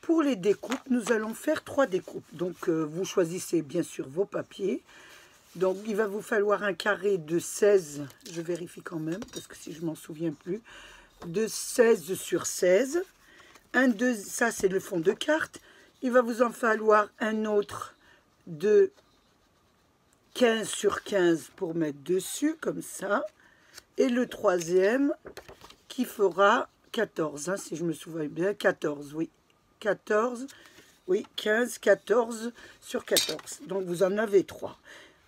Pour les découpes, nous allons faire 3 découpes. Donc, vous choisissez bien sûr vos papiers. Donc, il va vous falloir un carré de 16, je vérifie quand même, parce que si je m'en souviens plus, de 16 sur 16. Ça, c'est le fond de carte. Il va vous en falloir un autre de 15 sur 15 pour mettre dessus, comme ça. Et le troisième qui fera 14, hein, si je me souviens bien, 14, oui. 14, oui, 15, 14 sur 14. Donc, vous en avez 3.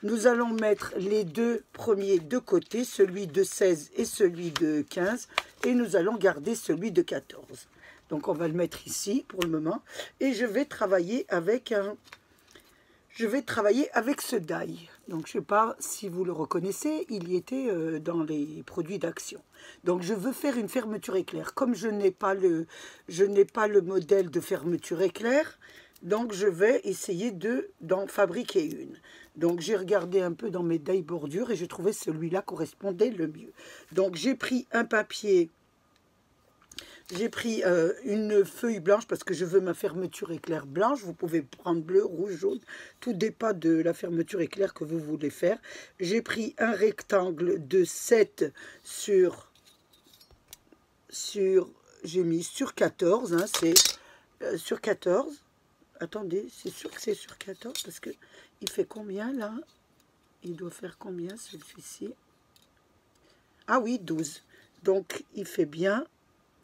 Nous allons mettre les deux premiers de côté, celui de 16 et celui de 15, et nous allons garder celui de 14. Donc, on va le mettre ici pour le moment. Et je vais travailler avec ce die. Donc, je ne sais pas si vous le reconnaissez, il y était dans les produits d'Action. Donc, je veux faire une fermeture éclair. Comme je n'ai pas le modèle de fermeture éclair, donc je vais essayer d'en fabriquer une. Donc, j'ai regardé un peu dans mes die bordures et j'ai trouvé celui-là correspondait le mieux. Donc, j'ai pris un papier. J'ai pris une feuille blanche parce que je veux ma fermeture éclair blanche. Vous pouvez prendre bleu, rouge, jaune. Tout dépend de la fermeture éclair que vous voulez faire. J'ai pris un rectangle de 7 j'ai mis sur 14. Hein, c'est sur 14. Attendez, c'est sûr que c'est sur 14 parce que il fait combien là? Il doit faire combien celui-ci? Ah oui, 12. Donc, il fait bien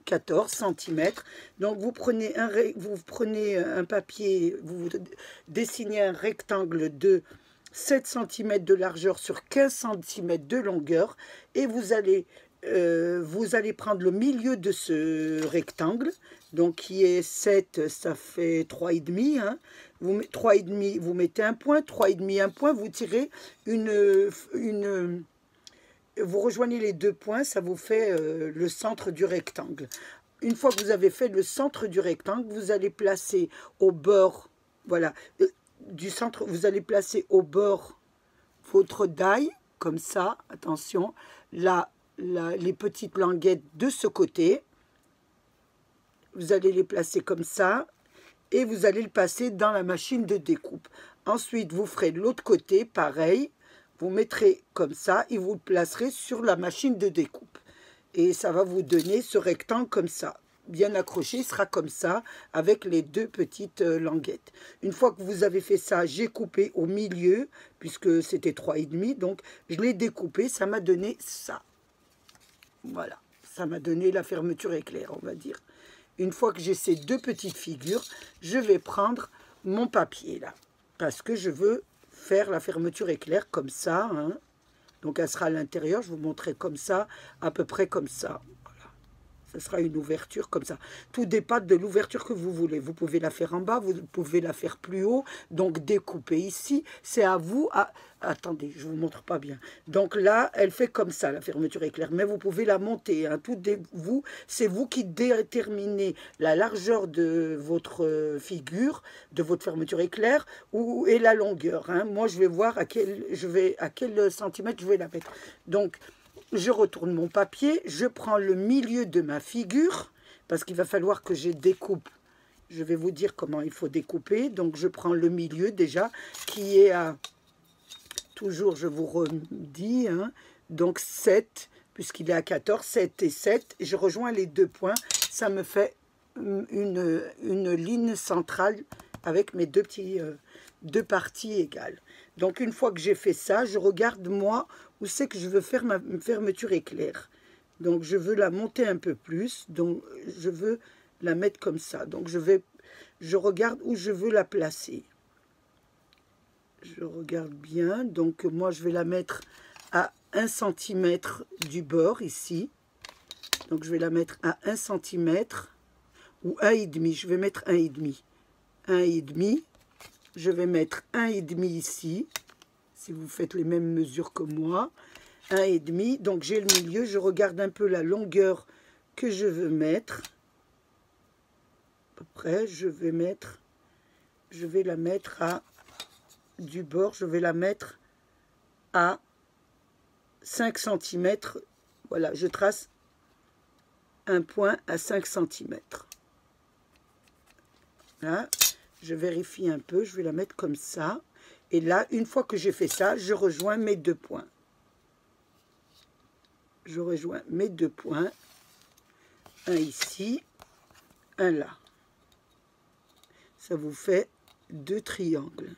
14 cm. Donc, vous prenez un papier, vous dessinez un rectangle de 7 cm de largeur sur 15 cm de longueur et vous allez prendre le milieu de ce rectangle, donc qui est 7, ça fait 3,5. Hein. 3,5, vous mettez un point, 3,5, un point, vous tirez vous rejoignez les deux points, ça vous fait le centre du rectangle. Une fois que vous avez fait le centre du rectangle, vous allez placer au bord, voilà, du centre, vous allez placer au bord votre die, comme ça, attention, là, les petites languettes de ce côté, vous allez les placer comme ça, et vous allez le passer dans la machine de découpe. Ensuite, vous ferez de l'autre côté, pareil, vous mettrez comme ça et vous le placerez sur la machine de découpe. Et ça va vous donner ce rectangle comme ça. Bien accroché, il sera comme ça avec les deux petites languettes. Une fois que vous avez fait ça, j'ai coupé au milieu puisque c'était 3,5. Donc, je l'ai découpé, ça m'a donné ça. Voilà, ça m'a donné la fermeture éclair, on va dire. Une fois que j'ai ces deux petites figures, je vais prendre mon papier là. Parce que je veux faire la fermeture éclair comme ça. Hein. Donc, elle sera à l'intérieur. Je vous montrerai comme ça, à peu près comme ça. Voilà. Ce sera une ouverture comme ça. Tout dépend de l'ouverture que vous voulez. Vous pouvez la faire en bas, vous pouvez la faire plus haut. Donc, découper ici. C'est à vous. Attendez, je ne vous montre pas bien. Donc là, elle fait comme ça, la fermeture éclair. Mais vous pouvez la monter. Hein. C'est vous qui déterminez la largeur de votre figure, de votre fermeture éclair, et la longueur. Hein. Moi, je vais voir à quel centimètre je vais la mettre. Donc, je retourne mon papier. Je prends le milieu de ma figure, parce qu'il va falloir que je découpe. Je vais vous dire comment il faut découper. Donc, je prends le milieu déjà, qui est à... Toujours, je vous redis, hein, donc 7, puisqu'il est à 14, 7 et 7. Je rejoins les deux points. Ça me fait une ligne centrale avec mes deux parties égales. Donc, une fois que j'ai fait ça, je regarde, moi, où c'est que je veux faire ma fermeture éclair. Donc, je veux la monter un peu plus. Donc, je veux la mettre comme ça. Donc, je regarde où je veux la placer. Je regarde bien, donc moi je vais la mettre à 1 cm du bord ici. Donc je vais la mettre à 1 cm ou 1,5. Je vais mettre 1,5. 1,5. Je vais mettre 1,5 ici, si vous faites les mêmes mesures que moi. 1,5. Donc j'ai le milieu, je regarde un peu la longueur que je veux mettre. À peu près, je vais la mettre à... du bord, je vais la mettre à 5 cm. Voilà, je trace un point à 5 cm. Là, je vérifie un peu, je vais la mettre comme ça. Et là, une fois que j'ai fait ça, je rejoins mes 2 points. Je rejoins mes 2 points. Un ici, un là. Ça vous fait 2 triangles.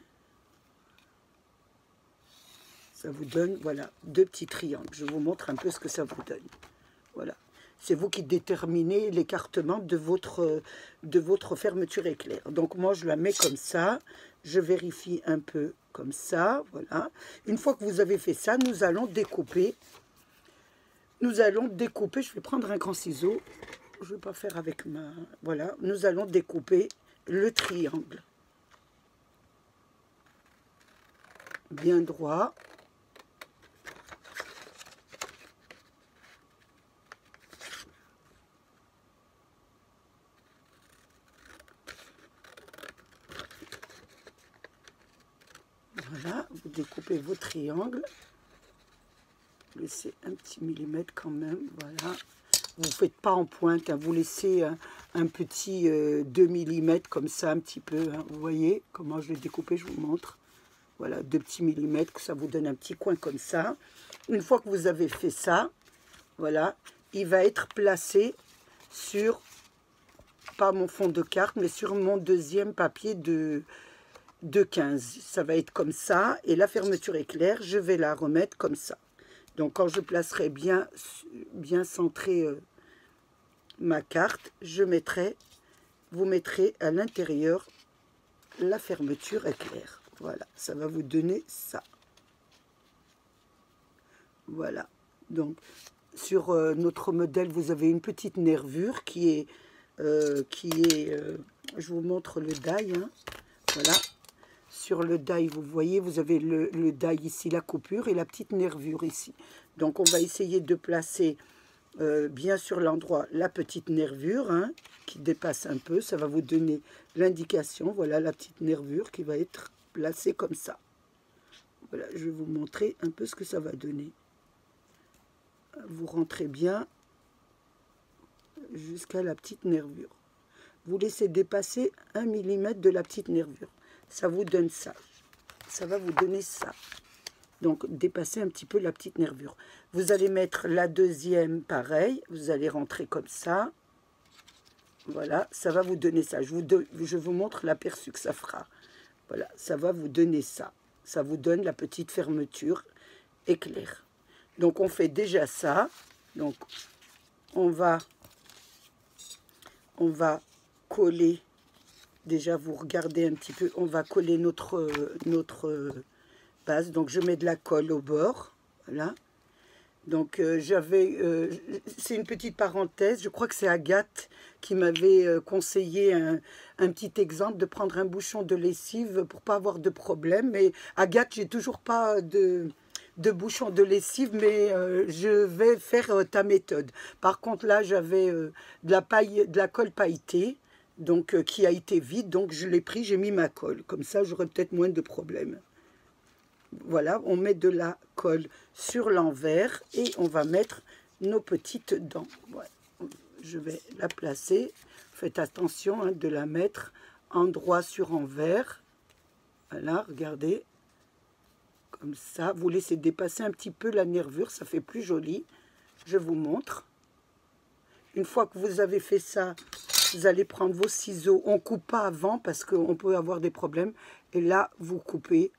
Ça vous donne, voilà, 2 petits triangles. Je vous montre un peu ce que ça vous donne. Voilà. C'est vous qui déterminez l'écartement de votre fermeture éclair. Donc moi, je la mets comme ça. Je vérifie un peu comme ça. Voilà. Une fois que vous avez fait ça, nous allons découper. Nous allons découper. Je vais prendre un grand ciseau. Je ne vais pas faire avec ma... Voilà. Nous allons découper le triangle. Bien droit. Voilà, vous découpez vos triangles. Laissez un petit millimètre quand même, voilà. Vous ne faites pas en pointe, hein, vous laissez un petit 2 mm comme ça, un petit peu. Hein, vous voyez comment je l'ai découpé, je vous montre. Voilà, 2 petits millimètres, que ça vous donne un petit coin comme ça. Une fois que vous avez fait ça, voilà, il va être placé sur, pas mon fond de carte, mais sur mon deuxième papier de 15. Ça va être comme ça. Et la fermeture éclair, je vais la remettre comme ça. Donc, quand je placerai bien centré ma carte, vous mettrez à l'intérieur la fermeture éclair. Voilà, ça va vous donner ça. Voilà. Donc, sur notre modèle, vous avez une petite nervure qui est je vous montre le die. Hein. Voilà. Sur le die, vous voyez, vous avez le die ici, la coupure et la petite nervure ici. Donc, on va essayer de placer bien sur l'endroit la petite nervure hein, qui dépasse un peu. Ça va vous donner l'indication. Voilà la petite nervure qui va être placée comme ça. Voilà, je vais vous montrer un peu ce que ça va donner. Vous rentrez bien jusqu'à la petite nervure. Vous laissez dépasser 1 mm de la petite nervure. Ça vous donne ça. Ça va vous donner ça. Donc, dépassez un petit peu la petite nervure. Vous allez mettre la deuxième, pareil. Vous allez rentrer comme ça. Voilà, ça va vous donner ça. Je vous montre l'aperçu que ça fera. Voilà, ça va vous donner ça. Ça vous donne la petite fermeture éclair. Donc, on fait déjà ça. Donc, on va coller. Déjà, vous regardez un petit peu. On va coller notre base. Donc, je mets de la colle au bord. Voilà. Donc, c'est une petite parenthèse. Je crois que c'est Agathe qui m'avait conseillé un petit exemple de prendre un bouchon de lessive pour pas avoir de problème. Mais Agathe, j'ai toujours pas de bouchon de lessive, mais je vais faire ta méthode. Par contre, là, j'avais de la colle pailletée, donc qui a été vide. Donc, je l'ai pris, j'ai mis ma colle. Comme ça, j'aurai peut-être moins de problèmes. Voilà, on met de la colle sur l'envers et on va mettre nos petites dents. Ouais. Je vais la placer. Faites attention hein, de la mettre endroit sur envers. Voilà, regardez. Comme ça, vous laissez dépasser un petit peu la nervure, ça fait plus joli. Je vous montre. Une fois que vous avez fait ça, vous allez prendre vos ciseaux. On ne coupe pas avant parce qu'on peut avoir des problèmes. Et là, vous coupez.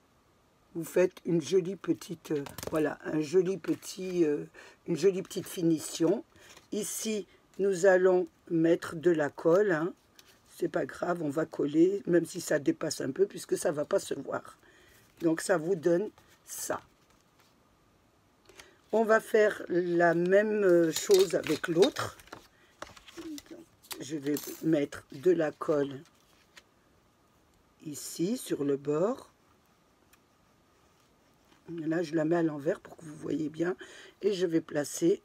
Vous faites une jolie petite, voilà, une jolie petite finition. Ici, nous allons mettre de la colle. Hein. C'est pas grave, on va coller, même si ça dépasse un peu, puisque ça ne va pas se voir. Donc, ça vous donne ça. On va faire la même chose avec l'autre. Je vais mettre de la colle ici, sur le bord. Là, je la mets à l'envers pour que vous voyez bien. Et je vais placer,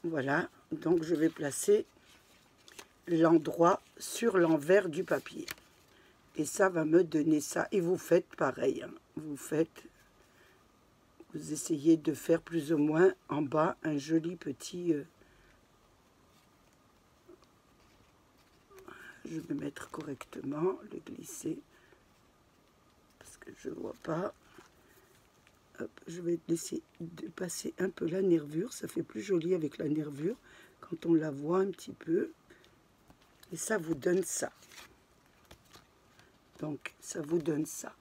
voilà, donc je vais placer l'endroit sur l'envers du papier. Et ça va me donner ça. Et vous faites pareil. Hein. Vous essayez de faire plus ou moins en bas un joli petit... je vais mettre correctement, le glisser, parce que je ne vois pas. Hop, je vais laisser passer un peu la nervure, ça fait plus joli avec la nervure, quand on la voit un petit peu. Et ça vous donne ça. Donc, ça vous donne ça.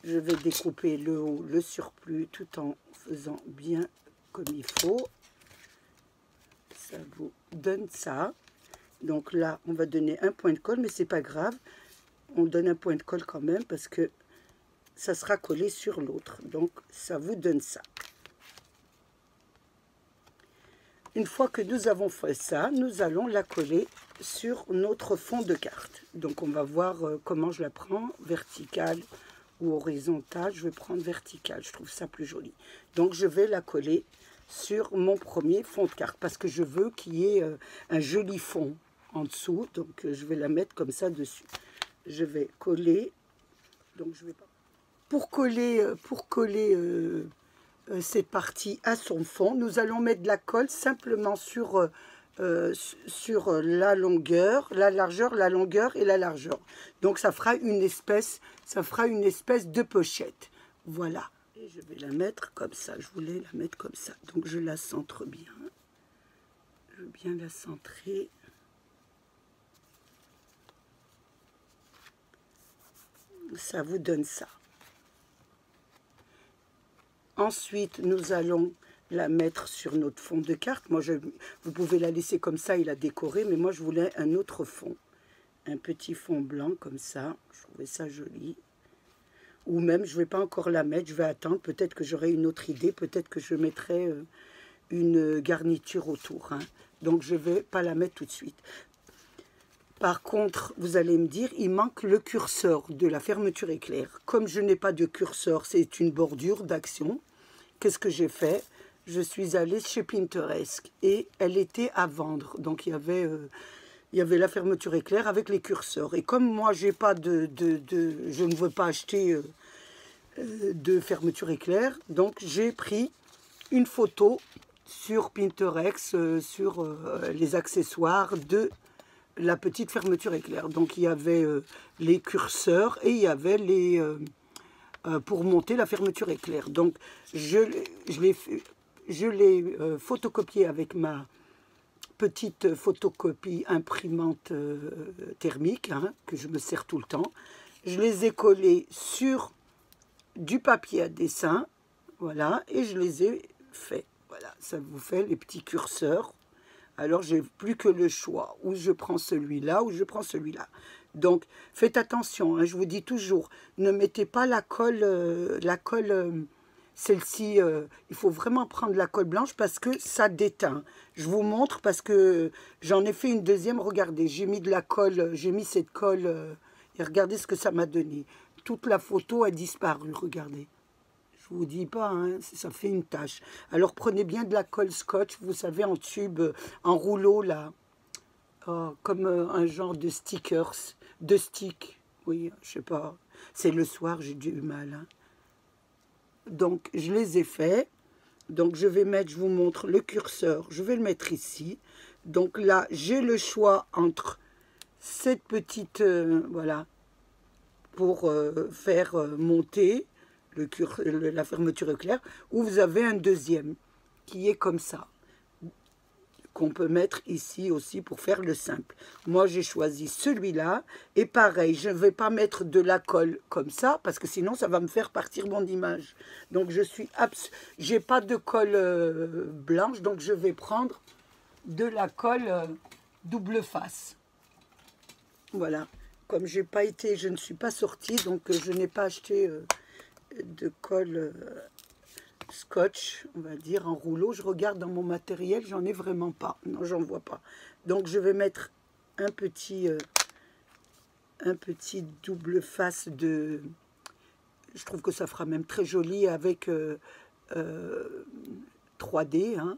Je vais découper le haut, le surplus, tout en faisant bien comme il faut. Ça vous donne ça. Donc là, on va donner un point de colle, mais c'est pas grave. On donne un point de colle quand même parce que ça sera collé sur l'autre. Donc, ça vous donne ça. Une fois que nous avons fait ça, nous allons la coller sur notre fond de carte. Donc, on va voir comment je la prends, verticale ou horizontale. Je vais prendre verticale, je trouve ça plus joli. Donc, je vais la coller sur mon premier fond de carte parce que je veux qu'il y ait un joli fond en dessous. Donc, je vais la mettre comme ça dessus. Je vais coller. Donc, je vais pas... Pour coller cette partie à son fond, nous allons mettre de la colle simplement sur la longueur, la largeur, la longueur et la largeur. Donc ça fera une espèce de pochette. Voilà. Et je vais la mettre comme ça. Je voulais la mettre comme ça. Donc je la centre bien. Je veux bien la centrer. Ça vous donne ça. Ensuite, nous allons la mettre sur notre fond de carte. Moi, vous pouvez la laisser comme ça et la décorer, mais moi, je voulais un autre fond. Un petit fond blanc comme ça. Je trouvais ça joli. Ou même, je ne vais pas encore la mettre, je vais attendre. Peut-être que j'aurai une autre idée. Peut-être que je mettrai une garniture autour. Hein. Donc, je ne vais pas la mettre tout de suite. Par contre, vous allez me dire, il manque le curseur de la fermeture éclair. Comme je n'ai pas de curseur, c'est une bordure d'action. Qu'est-ce que j'ai fait? Je suis allée chez Pinterest et elle était à vendre. Donc, il y avait la fermeture éclair avec les curseurs. Et comme moi, j'ai pas je ne veux pas acheter de fermeture éclair, donc j'ai pris une photo sur Pinterest, sur les accessoires de la petite fermeture éclair. Donc il y avait les curseurs et il y avait les pour monter la fermeture éclair. Donc je l'ai photocopié avec ma petite photocopie imprimante thermique, hein, que je me sers tout le temps. Je les ai collés sur du papier à dessin, voilà, et je les ai fait. Voilà, ça vous fait les petits curseurs. Alors, j'ai plus que le choix, ou je prends celui-là, ou je prends celui-là. Donc, faites attention, hein, je vous dis toujours, ne mettez pas la colle, celle-ci, il faut vraiment prendre la colle blanche parce que ça déteint. Je vous montre parce que j'en ai fait une deuxième, regardez, j'ai mis de la colle, j'ai mis cette colle, et regardez ce que ça m'a donné. Toute la photo a disparu, regardez. Je vous dis pas, hein, ça fait une tache. Alors prenez bien de la colle scotch, vous savez, en tube, en rouleau là, comme un genre de stickers, de stick. Oui, je sais pas. C'est le soir, j'ai du mal. Hein. Donc je les ai faits. Donc je vais mettre, je vous montre le curseur. Je vais le mettre ici. Donc là, j'ai le choix entre cette petite, voilà, pour faire monter la fermeture éclair, ou vous avez un deuxième qui est comme ça, qu'on peut mettre ici aussi pour faire le simple. Moi, j'ai choisi celui-là, et pareil, je ne vais pas mettre de la colle comme ça, parce que sinon, ça va me faire partir mon image. Donc, j'ai pas de colle blanche, donc je vais prendre de la colle double face. Voilà. Comme j'ai pas été, je ne suis pas sortie, donc je n'ai pas acheté de colle scotch, on va dire, en rouleau. Je regarde dans mon matériel, j'en ai vraiment pas. Non, j'en vois pas. Donc, je vais mettre un petit double face de... Je trouve que ça fera même très joli avec 3D. Hein.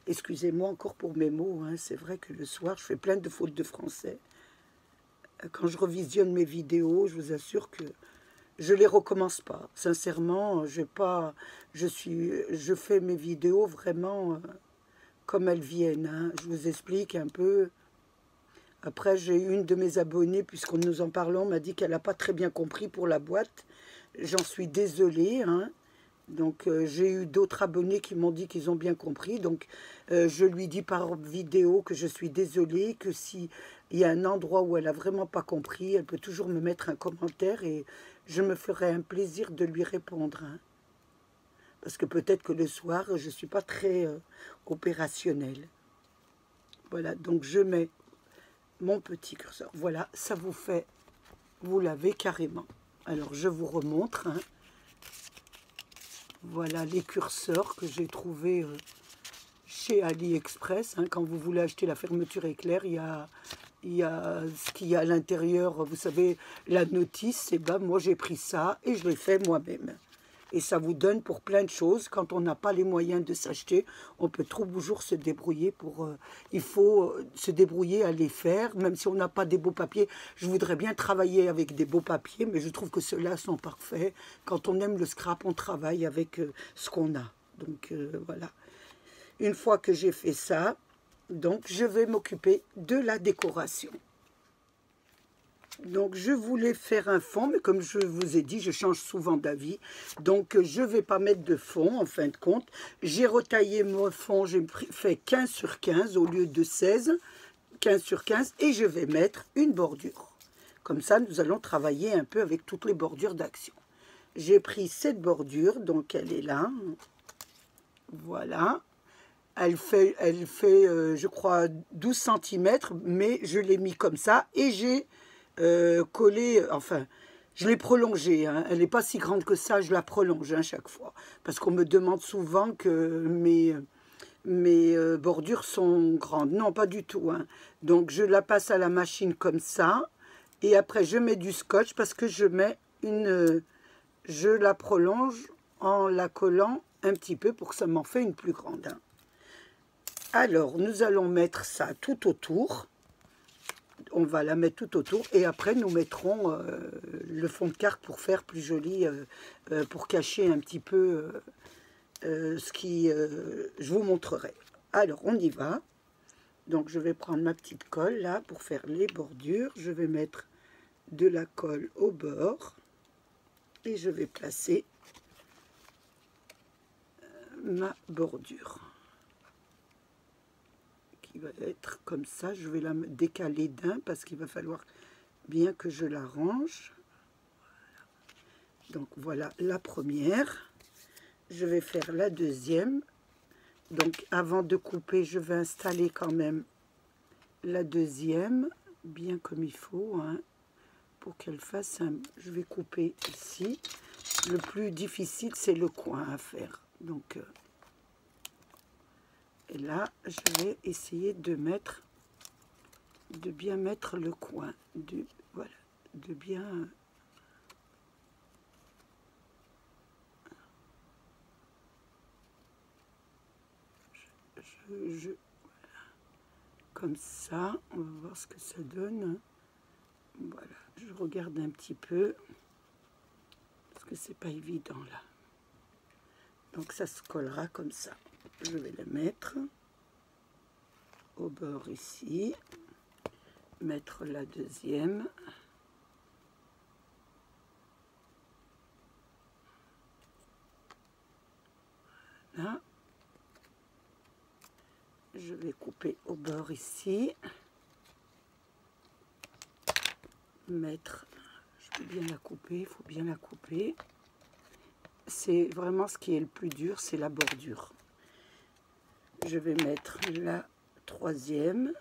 Excusez-moi encore pour mes mots. Hein. C'est vrai que le soir, je fais plein de fautes de français. Quand je revisionne mes vidéos, je vous assure que je les recommence pas. Sincèrement, je fais mes vidéos vraiment comme elles viennent. Hein. Je vous explique un peu. Après, j'ai une de mes abonnées, puisqu'on nous en parlant, m'a dit qu'elle n'a pas très bien compris pour la boîte. J'en suis désolée, hein. Donc, j'ai eu d'autres abonnés qui m'ont dit qu'ils ont bien compris. Donc, je lui dis par vidéo que je suis désolée, que s'il y a un endroit où elle n'a vraiment pas compris, elle peut toujours me mettre un commentaire et je me ferai un plaisir de lui répondre, hein. Parce que peut-être que le soir, je ne suis pas très opérationnelle. Voilà, donc je mets mon petit curseur. Voilà, ça vous fait, vous l'avez carrément. Alors, je vous remontre, hein. Voilà les curseurs que j'ai trouvés chez AliExpress, hein. Quand vous voulez acheter la fermeture éclair, il y a ce qu'il y a à l'intérieur, vous savez, la notice. Et ben moi j'ai pris ça et je l'ai fait moi-même. Et ça vous donne pour plein de choses. Quand on n'a pas les moyens de s'acheter, on peut toujours se débrouiller pour... il faut se débrouiller à les faire, même si on n'a pas des beaux papiers. Je voudrais bien travailler avec des beaux papiers, mais je trouve que ceux-là sont parfaits. Quand on aime le scrap, on travaille avec ce qu'on a. Donc voilà. Une fois que j'ai fait ça, donc je vais m'occuper de la décoration. Donc, je voulais faire un fond, mais comme je vous ai dit, je change souvent d'avis. Donc, je ne vais pas mettre de fond, en fin de compte. J'ai retaillé mon fond, j'ai fait 15 sur 15 au lieu de 16, 15 sur 15, et je vais mettre une bordure. Comme ça, nous allons travailler un peu avec toutes les bordures d'action. J'ai pris cette bordure, donc elle est là. Voilà. Elle fait je crois, 12 cm, mais je l'ai mis comme ça, et j'ai... collée, enfin, je l'ai prolongée, hein. Elle n'est pas si grande que ça, je la prolonge, hein, chaque fois. Parce qu'on me demande souvent que mes bordures sont grandes. Non, pas du tout, hein. Donc, je la passe à la machine comme ça. Et après, je mets du scotch parce que je mets je la prolonge en la collant un petit peu pour que ça m'en fait une plus grande, hein. Alors, nous allons mettre ça tout autour. On va la mettre tout autour et après nous mettrons le fond de carte pour faire plus joli, pour cacher un petit peu ce qui... je vous montrerai. Alors on y va. Donc je vais prendre ma petite colle là pour faire les bordures. Je vais mettre de la colle au bord et je vais placer ma bordure. Va être comme ça. Je vais la décaler d'un parce qu'il va falloir bien que je la range. Donc voilà la première. Je vais faire la deuxième. Donc avant de couper, je vais installer quand même la deuxième bien comme il faut, hein, pour qu'elle fasse un... Je vais couper ici. Le plus difficile, c'est le coin à faire. Donc et là, je vais essayer de bien mettre le coin, voilà, de bien... voilà. Comme ça, on va voir ce que ça donne. Voilà, je regarde un petit peu, parce que c'est pas évident là. Donc ça se collera comme ça. Je vais la mettre au bord ici, mettre la deuxième. Là. Je vais couper au bord ici. Mettre, je vais bien la couper, il faut bien la couper. C'est vraiment ce qui est le plus dur, c'est la bordure. Je vais mettre la troisième.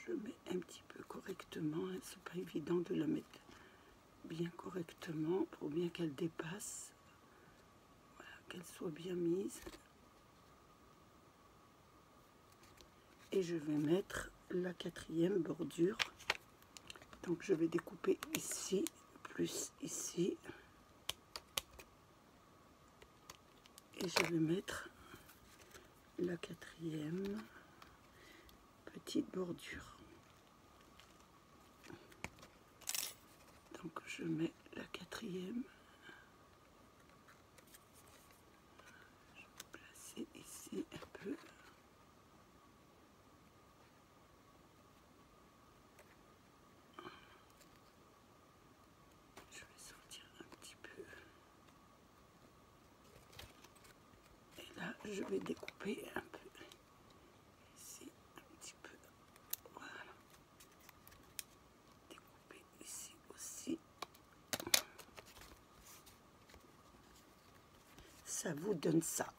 Je mets un petit peu correctement, hein, c'est pas évident de la mettre bien correctement pour bien qu'elle dépasse, voilà, qu'elle soit bien mise. Et je vais mettre la quatrième bordure. Donc je vais découper ici, plus ici. Et je vais mettre la quatrième petite bordure. Donc je mets la quatrième. Je vais placer ici un peu. Je vais sortir un petit peu. Et là, je vais découper un peu. Ici, un petit peu. Voilà. Découper ici aussi. Ça vous donne ça.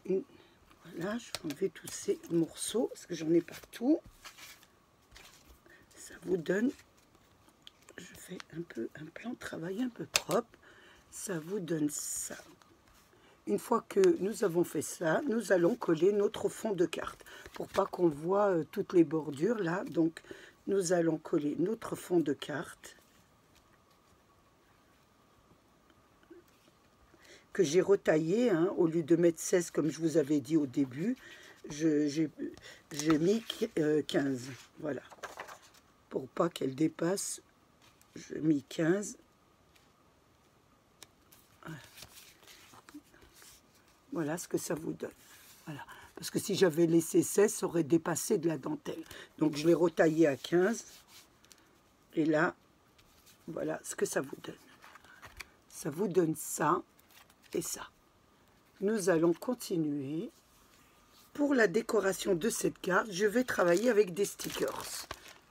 Voilà, je vais enlever tous ces morceaux parce que j'en ai partout. Ça vous donne, je fais un peu un plan de travail un peu propre. Ça vous donne ça. Une fois que nous avons fait ça, nous allons coller notre fond de carte pour pas qu'on voit toutes les bordures là. Donc nous allons coller notre fond de carte que j'ai retaillé, hein, au lieu de mettre 16 comme je vous avais dit au début, j'ai mis 15, voilà, pour pas qu'elle dépasse, j'ai mis 15, voilà ce que ça vous donne, voilà, parce que si j'avais laissé 16, ça aurait dépassé de la dentelle, donc je l'ai retaillé à 15, et là, voilà ce que ça vous donne ça, et ça. Nous allons continuer. Pour la décoration de cette carte, je vais travailler avec des stickers.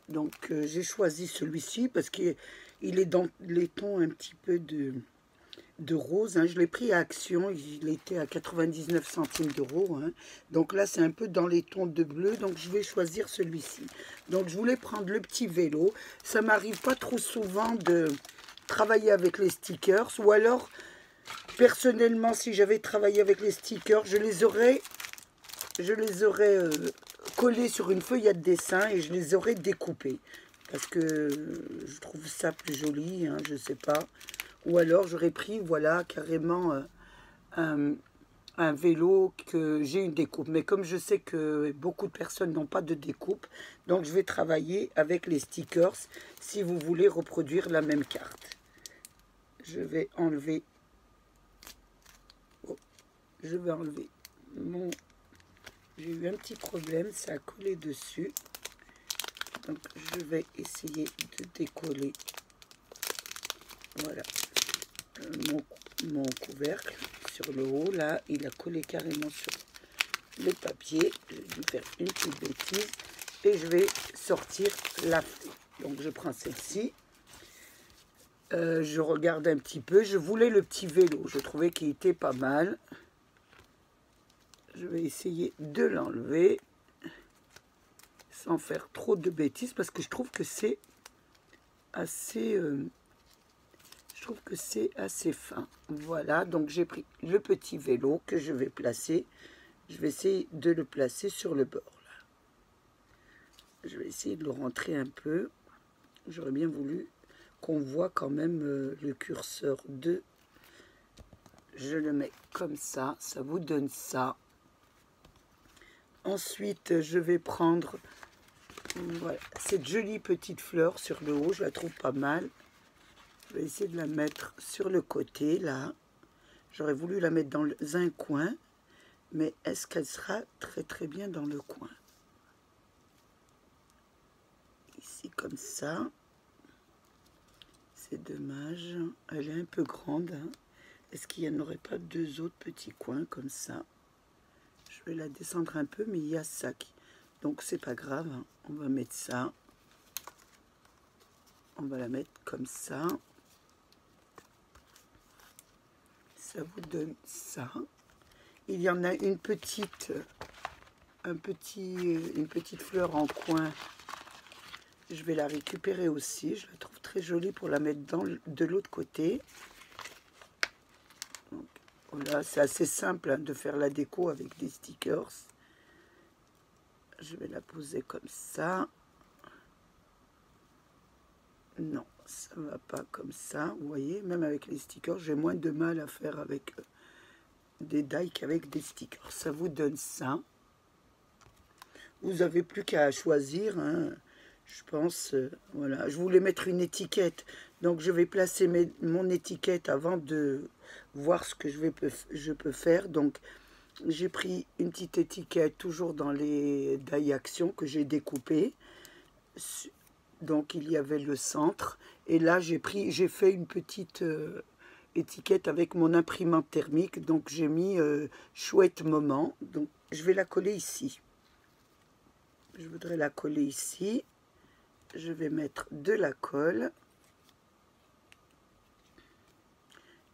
Donc j'ai choisi celui-ci parce qu'il est dans les tons un petit peu de rose, hein. Je l'ai pris à Action, il était à 99 centimes d'euros, hein. Donc là c'est un peu dans les tons de bleu, donc je vais choisir celui-ci. Donc je voulais prendre le petit vélo. Ça m'arrive pas trop souvent de travailler avec les stickers, ou alors personnellement si j'avais travaillé avec les stickers, je les aurais collés sur une feuille de dessin et je les aurais découpés. Parce que je trouve ça plus joli, hein, je sais pas. Ou alors j'aurais pris, voilà, carrément un vélo que j'ai une découpe. Mais comme je sais que beaucoup de personnes n'ont pas de découpe, donc je vais travailler avec les stickers si vous voulez reproduire la même carte. Je vais enlever... Oh, je vais enlever mon... J'ai eu un petit problème, ça a collé dessus. Donc je vais essayer de décoller. Voilà. Mon couvercle sur le haut, là, il a collé carrément sur le papier. Je vais faire une petite bêtise. Et je vais sortir la feuille. Donc je prends celle-ci. Je regarde un petit peu. Je voulais le petit vélo. Je trouvais qu'il était pas mal. Je vais essayer de l'enlever sans faire trop de bêtises parce que je trouve que c'est assez fin. Voilà, donc j'ai pris le petit vélo que je vais placer. Je vais essayer de le placer sur le bord là. Je vais essayer de le rentrer un peu. J'aurais bien voulu qu'on voit quand même le curseur de... Je le mets comme ça, ça vous donne ça. Ensuite, je vais prendre, voilà, cette jolie petite fleur sur le haut, je la trouve pas mal. Je vais essayer de la mettre sur le côté, là. J'aurais voulu la mettre dans un coin, mais est-ce qu'elle sera très très bien dans le coin? Ici, comme ça. C'est dommage, elle est un peu grande, hein. Est-ce qu'il n'y en aurait pas deux autres petits coins comme ça? Je vais la descendre un peu, mais il y a ça qui... Donc c'est pas grave, hein. On va mettre ça. On va la mettre comme ça. Ça vous donne ça. Il y en a une petite, une petite fleur en coin. Je vais la récupérer aussi. Je la trouve très jolie pour la mettre de l'autre côté. Donc, voilà, c'est assez simple, hein, de faire la déco avec des stickers. Je vais la poser comme ça. Non, ça ne va pas comme ça. Vous voyez, même avec les stickers, j'ai moins de mal à faire avec des die avec des stickers. Ça vous donne ça. Vous n'avez plus qu'à choisir, hein, je pense. Voilà, je voulais mettre une étiquette. Donc, je vais placer mon étiquette avant de voir ce que je peux faire. Donc, j'ai pris une petite étiquette, toujours dans les die action que j'ai découpé. Donc, il y avait le centre. Et là, j'ai fait une petite étiquette avec mon imprimante thermique. Donc, j'ai mis chouette moment. Donc, je vais la coller ici. Je voudrais la coller ici. Je vais mettre de la colle.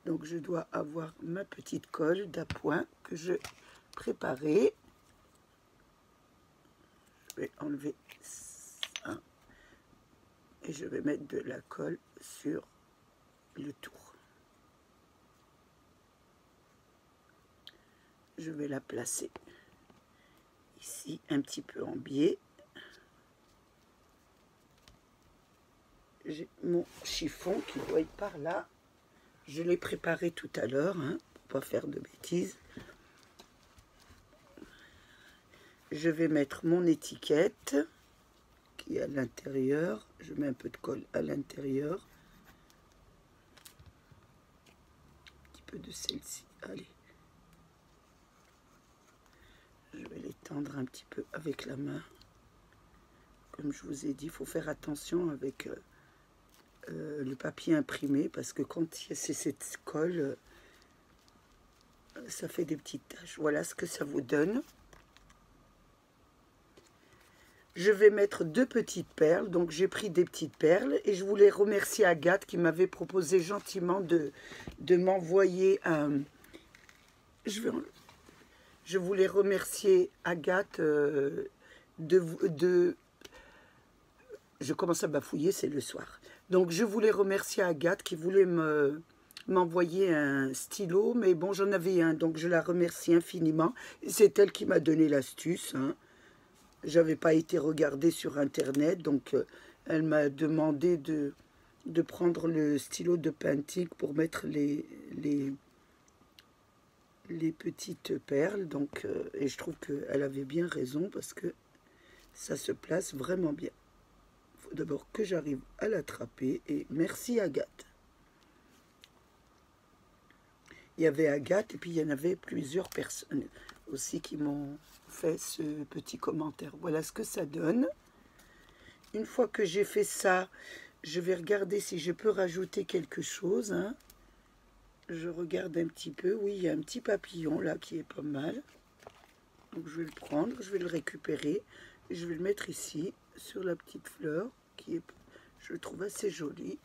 Donc, je dois avoir ma petite colle d'appoint que je préparais. Je vais enlever ça. Et je vais mettre de la colle sur le tour. Je vais la placer ici, un petit peu en biais. J'ai mon chiffon qui doit être par là. Je l'ai préparé tout à l'heure, hein, pour pas faire de bêtises. Je vais mettre mon étiquette qui est à l'intérieur. Je mets un peu de colle à l'intérieur. Un petit peu de celle-ci. Allez. Je vais l'étendre un petit peu avec la main. Comme je vous ai dit, il faut faire attention avec le papier imprimé parce que quand c'est cette colle, ça fait des petites taches. Voilà ce que ça vous donne. Je vais mettre 2 petites perles. Donc j'ai pris des petites perles et je voulais remercier Agathe qui m'avait proposé gentiment de m'envoyer un... Je voulais remercier Agathe Je commence à bafouiller, c'est le soir. Donc je voulais remercier Agathe qui voulait m'envoyer un stylo, mais bon, j'en avais un, donc je la remercie infiniment. C'est elle qui m'a donné l'astuce, hein. J'avais pas été regarder sur Internet, donc elle m'a demandé de prendre le stylo de Pentic pour mettre les petites perles. Donc, et je trouve qu'elle avait bien raison parce que ça se place vraiment bien. Il faut d'abord que j'arrive à l'attraper et merci Agathe. Il y avait Agathe et puis il y en avait plusieurs personnes aussi qui m'ont fait ce petit commentaire. Voilà ce que ça donne. Une fois que j'ai fait ça, je vais regarder si je peux rajouter quelque chose, hein. Je regarde un petit peu. Oui, il y a un petit papillon là qui est pas mal. Donc je vais le prendre, je vais le récupérer. Et je vais le mettre ici, sur la petite fleur, qui est, je le trouve assez jolie.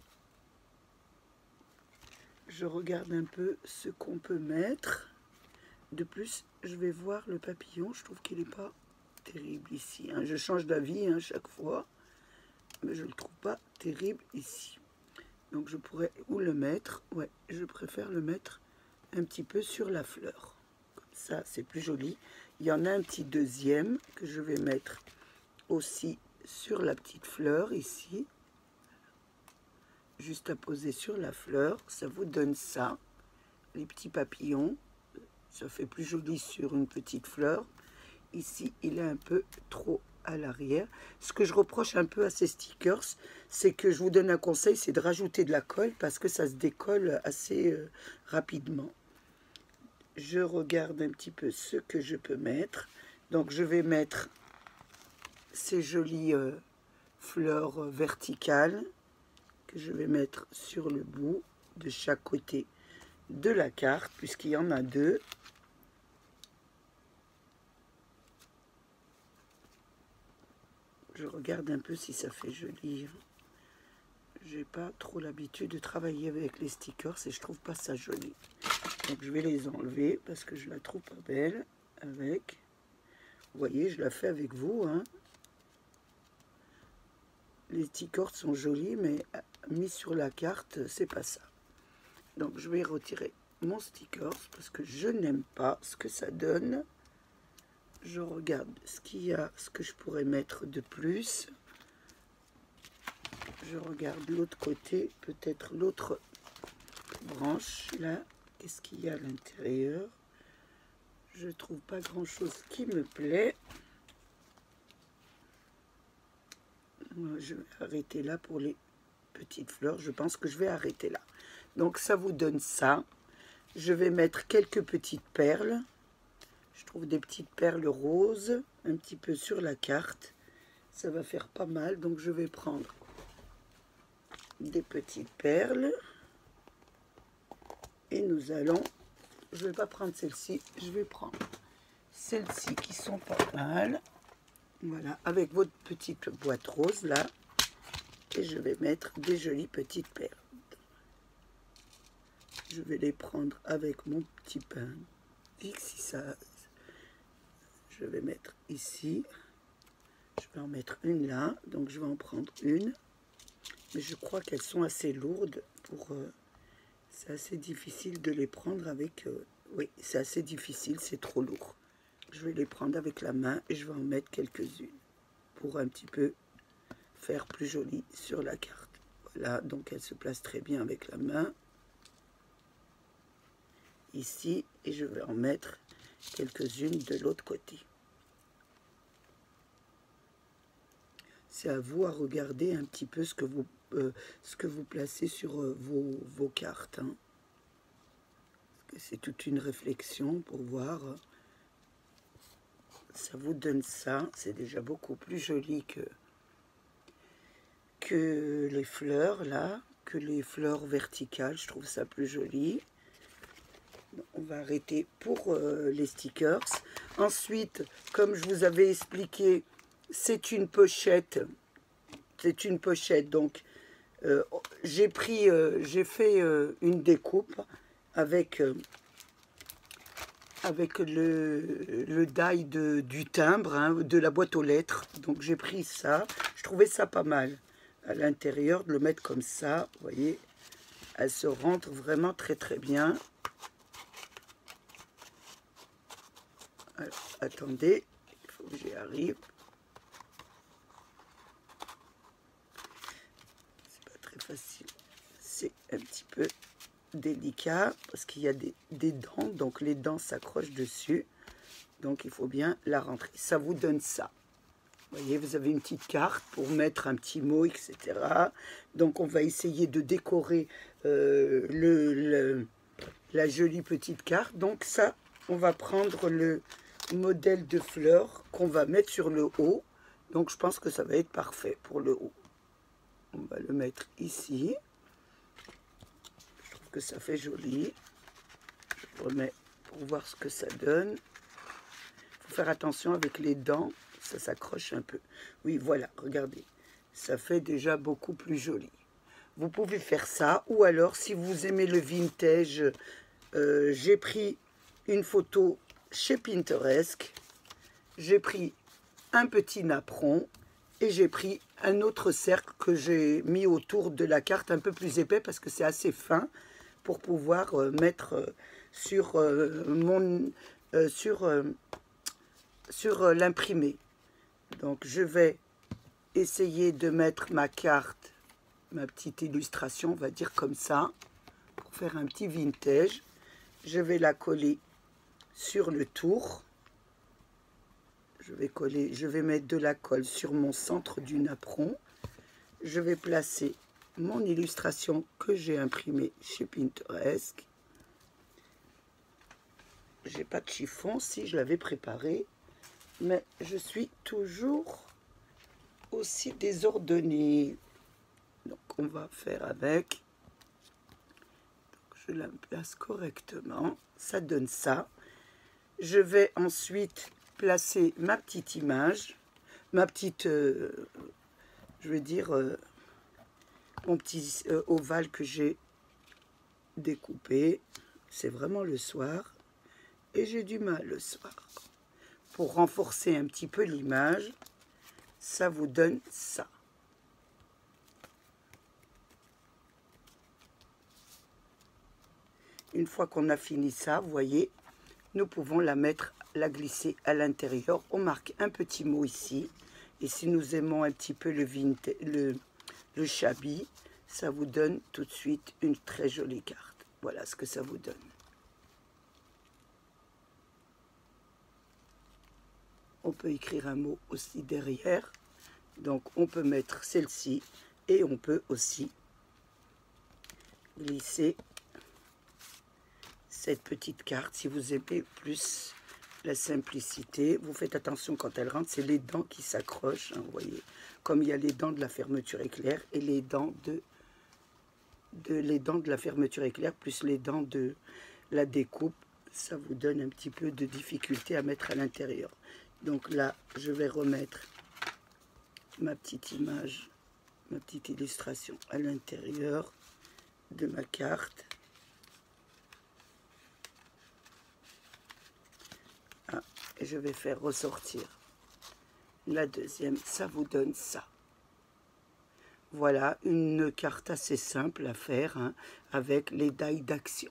Je regarde un peu ce qu'on peut mettre. De plus, je vais voir le papillon. Je trouve qu'il n'est pas terrible ici, hein. Je change d'avis, hein, chaque fois. Mais je ne le trouve pas terrible ici. Donc je pourrais où le mettre? Ouais, je préfère le mettre un petit peu sur la fleur. Comme ça, c'est plus joli. Il y en a un petit deuxième que je vais mettre aussi sur la petite fleur ici. Juste à poser sur la fleur. Ça vous donne ça. Les petits papillons. Ça fait plus joli sur une petite fleur. Ici, il est un peu trop à l'arrière. Ce que je reproche un peu à ces stickers, c'est que je vous donne un conseil, c'est de rajouter de la colle parce que ça se décolle assez rapidement. Je regarde un petit peu ce que je peux mettre. Donc, je vais mettre ces jolies fleurs verticales que je vais mettre sur le bout de chaque côté de la carte, puisqu'il y en a 2. Je regarde un peu si ça fait joli. J'ai pas trop l'habitude de travailler avec les stickers et je trouve pas ça joli. Donc je vais les enlever parce que je la trouve pas belle avec. Vous voyez, je la fais avec vous, hein. Les stickers sont jolis, mais mis sur la carte, c'est pas ça. Donc je vais retirer mon stickers parce que je n'aime pas ce que ça donne. Je regarde ce qu'il y a, ce que je pourrais mettre de plus. Je regarde l'autre côté, peut-être l'autre branche là. Qu'est-ce qu'il y a à l'intérieur? Je trouve pas grand chose qui me plaît. Je vais arrêter là pour les petites fleurs. Je pense que je vais arrêter là. Donc ça vous donne ça. Je vais mettre quelques petites perles. Je trouve des petites perles roses un petit peu sur la carte. Ça va faire pas mal. Donc je vais prendre des petites perles. Et nous allons... Je ne vais pas prendre celle-ci. Je vais prendre celles-ci qui sont pas mal. Voilà, avec votre petite boîte rose là. Et je vais mettre des jolies petites perles. Je vais les prendre avec mon petit pain ici. Je vais mettre ici. Je vais en mettre une là. Donc je vais en prendre une. Mais je crois qu'elles sont assez lourdes pour... c'est assez difficile de les prendre avec... oui, c'est assez difficile, c'est trop lourd. Je vais les prendre avec la main et je vais en mettre quelques-unes pour un petit peu faire plus joli sur la carte. Voilà, donc elle se place très bien avec la main. Ici, et je vais en mettre quelques-unes de l'autre côté. C'est à vous à regarder un petit peu ce que vous placez sur vos cartes. Hein. C'est toute une réflexion pour voir. Ça vous donne ça. C'est déjà beaucoup plus joli que les fleurs là, que les fleurs verticales. Je trouve ça plus joli. On va arrêter pour les stickers. Ensuite, comme je vous avais expliqué, c'est une pochette. C'est une pochette. Donc, j'ai fait une découpe avec le die du timbre, hein, de la boîte aux lettres. Donc, j'ai pris ça. Je trouvais ça pas mal à l'intérieur de le mettre comme ça. Vous voyez, elle se rentre vraiment très très bien. Alors, attendez, il faut que j'y arrive. C'est pas très facile. C'est un petit peu délicat parce qu'il y a des dents. Donc, les dents s'accrochent dessus. Donc, il faut bien la rentrer. Ça vous donne ça. Vous voyez, vous avez une petite carte pour mettre un petit mot, etc. Donc, on va essayer de décorer la jolie petite carte. Donc, ça, on va prendre le modèle de fleurs qu'on va mettre sur le haut. Donc je pense que ça va être parfait pour le haut. On va le mettre ici. Je trouve que ça fait joli. Je remets pour voir ce que ça donne. Il faut faire attention avec les dents, ça s'accroche un peu. Oui, voilà, regardez. Ça fait déjà beaucoup plus joli. Vous pouvez faire ça, ou alors si vous aimez le vintage, j'ai pris une photo chez Pinterest, j'ai pris un petit napperon et j'ai pris un autre cercle que j'ai mis autour de la carte un peu plus épais parce que c'est assez fin pour pouvoir mettre sur l'imprimé. Donc je vais essayer de mettre ma carte, ma petite illustration, on va dire comme ça, pour faire un petit vintage. Je vais la coller sur le tour. Je vais mettre de la colle sur mon centre du napperon. Je vais placer mon illustration que j'ai imprimée chez Pinterest. J'ai pas de chiffon, si je l'avais préparé, mais je suis toujours aussi désordonnée. Donc on va faire avec. Donc, je la place correctement. Ça donne ça. Je vais ensuite placer ma petite image, ma petite, je vais dire, mon petit ovale que j'ai découpé. C'est vraiment le soir et j'ai du mal le soir. Pour renforcer un petit peu l'image, ça vous donne ça. Une fois qu'on a fini ça, vous voyez, nous pouvons la glisser à l'intérieur. On marque un petit mot ici. Et si nous aimons un petit peu le shabby, ça vous donne tout de suite une très jolie carte. Voilà ce que ça vous donne. On peut écrire un mot aussi derrière. Donc on peut mettre celle-ci et on peut aussi glisser cette petite carte. Si vous aimez plus la simplicité, vous faites attention quand elle rentre, c'est les dents qui s'accrochent, hein, vous voyez, comme il y a les dents de la fermeture éclair et les dents de la fermeture éclair plus les dents de la découpe, ça vous donne un petit peu de difficulté à mettre à l'intérieur. Donc là, je vais remettre ma petite image, ma petite illustration à l'intérieur de ma carte. Ah, et je vais faire ressortir la deuxième, ça vous donne ça. Voilà une carte assez simple à faire, hein, avec les die d'action.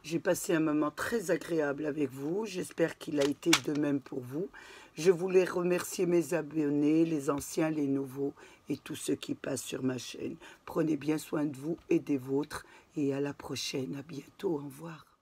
J'ai passé un moment très agréable avec vous, j'espère qu'il a été de même pour vous. Je voulais remercier mes abonnés, les anciens, les nouveaux et tous ceux qui passent sur ma chaîne. Prenez bien soin de vous et des vôtres et à la prochaine, à bientôt, au revoir.